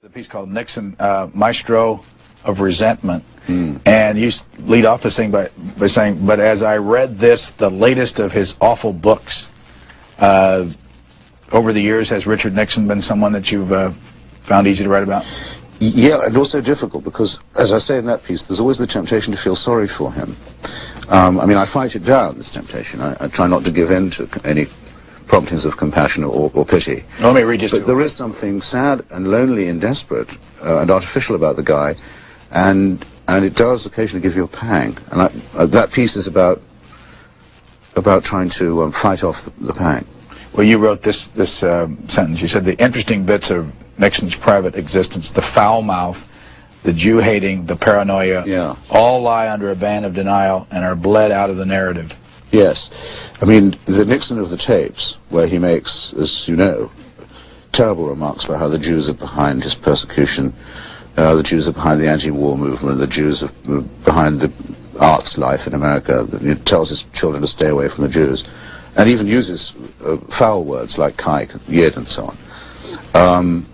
The piece called Nixon, Maestro of Resentment. And you lead off this thing by saying, but as I read this, the latest of his awful books, over the years, has Richard Nixon been someone that you've found easy to write about? Yeah, and also difficult, because, as I say in that piece, there's always the temptation to feel sorry for him. I mean, I fight it down, this temptation. I try not to give in to any promptings of compassion or pity. Let me read just But there is something sad and lonely and desperate and artificial about the guy, and it does occasionally give you a pang. And that piece is about trying to fight off the pang. Well, you wrote this sentence. You said, the interesting bits of Nixon's private existence, the foul mouth, the Jew-hating, the paranoia, all lie under a ban of denial and are bled out of the narrative. Yes. I mean, the Nixon of the tapes, where he makes, as you know, terrible remarks about how the Jews are behind his persecution, the Jews are behind the anti-war movement, the Jews are behind the arts life in America. He tells his children to stay away from the Jews, and even uses foul words like kike, yid, and so on.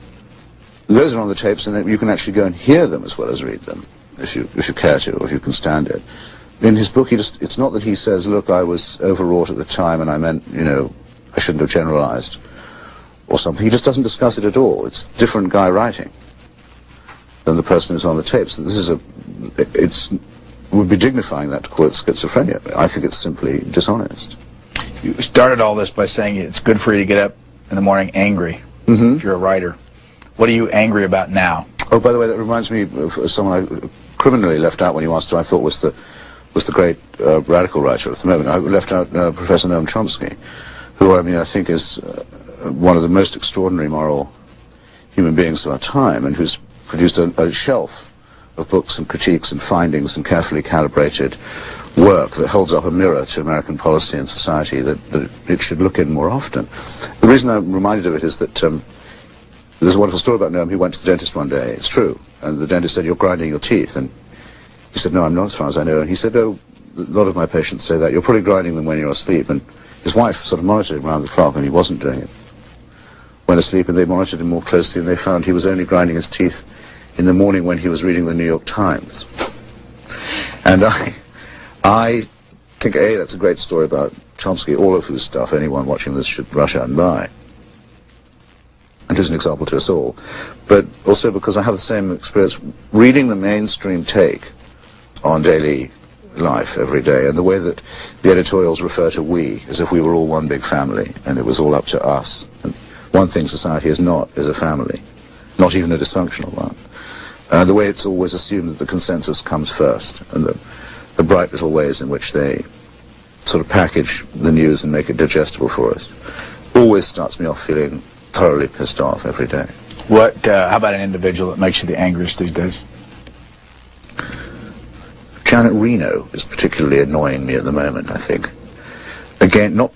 Those are on the tapes, and you can actually go and hear them as well as read them, if you care to, or if you can stand it. In his book, it's not that he says, look, I was overwrought at the time and I meant, you know, I shouldn't have generalized or something. He just doesn't discuss it at all. It's a different guy writing than the person who's on the tapes. And this is it would be dignifying that to call it schizophrenia. I think it's simply dishonest. You started all this by saying it's good for you to get up in the morning angry if you're a writer. What are you angry about now? Oh, by the way, that reminds me of someone I criminally left out when you asked who I thought was the great radical writer at the moment. I left out Professor Noam Chomsky, who, I mean, I think is one of the most extraordinary moral human beings of our time, and who's produced a shelf of books and critiques and findings and carefully calibrated work that holds up a mirror to American policy and society that it should look in more often. The reason I'm reminded of it is that there's a wonderful story about Noam. He went to the dentist one day, it's true, and the dentist said, you're grinding your teeth, and he said, no, I'm not, as far as I know. And he said, oh, a lot of my patients say that. You're probably grinding them when you're asleep. And his wife sort of monitored him around the clock, and he wasn't doing it when asleep, and they monitored him more closely, and they found he was only grinding his teeth in the morning when he was reading the New York Times. And I think, A, that's a great story about Chomsky, all of whose stuff anyone watching this should rush out and buy. And is an example to us all. But also because I have the same experience reading the mainstream take on daily life every day, and the way that the editorials refer to we, as if we were all one big family, and it was all up to us. And one thing society is not is a family, not even a dysfunctional one. The way it's always assumed that the consensus comes first, and the bright little ways in which they sort of package the news and make it digestible for us, always starts me off feeling thoroughly pissed off every day. How about an individual that makes you the angriest these days? Janet Reno is particularly annoying me at the moment, I think. Again, not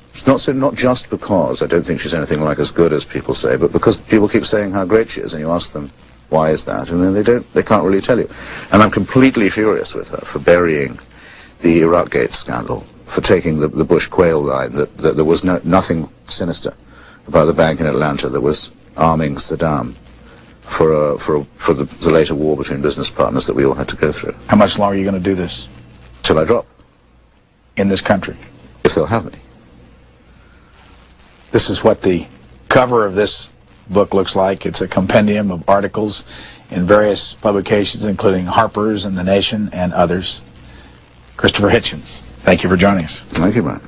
just because I don't think she's anything like as good as people say, but because people keep saying how great she is, and you ask them, why is that? And then they can't really tell you. And I'm completely furious with her for burying the Iraqgate scandal, for taking the Bush quail line, that there was nothing sinister about the bank in Atlanta that was arming Saddam for the later war between business partners that we all had to go through. How much longer are you going to do this? Till I drop. In this country? If they'll have me. This is what the cover of this book looks like. It's a compendium of articles in various publications, including Harper's and The Nation and others. Christopher Hitchens, thank you for joining us. Thank you, Brian.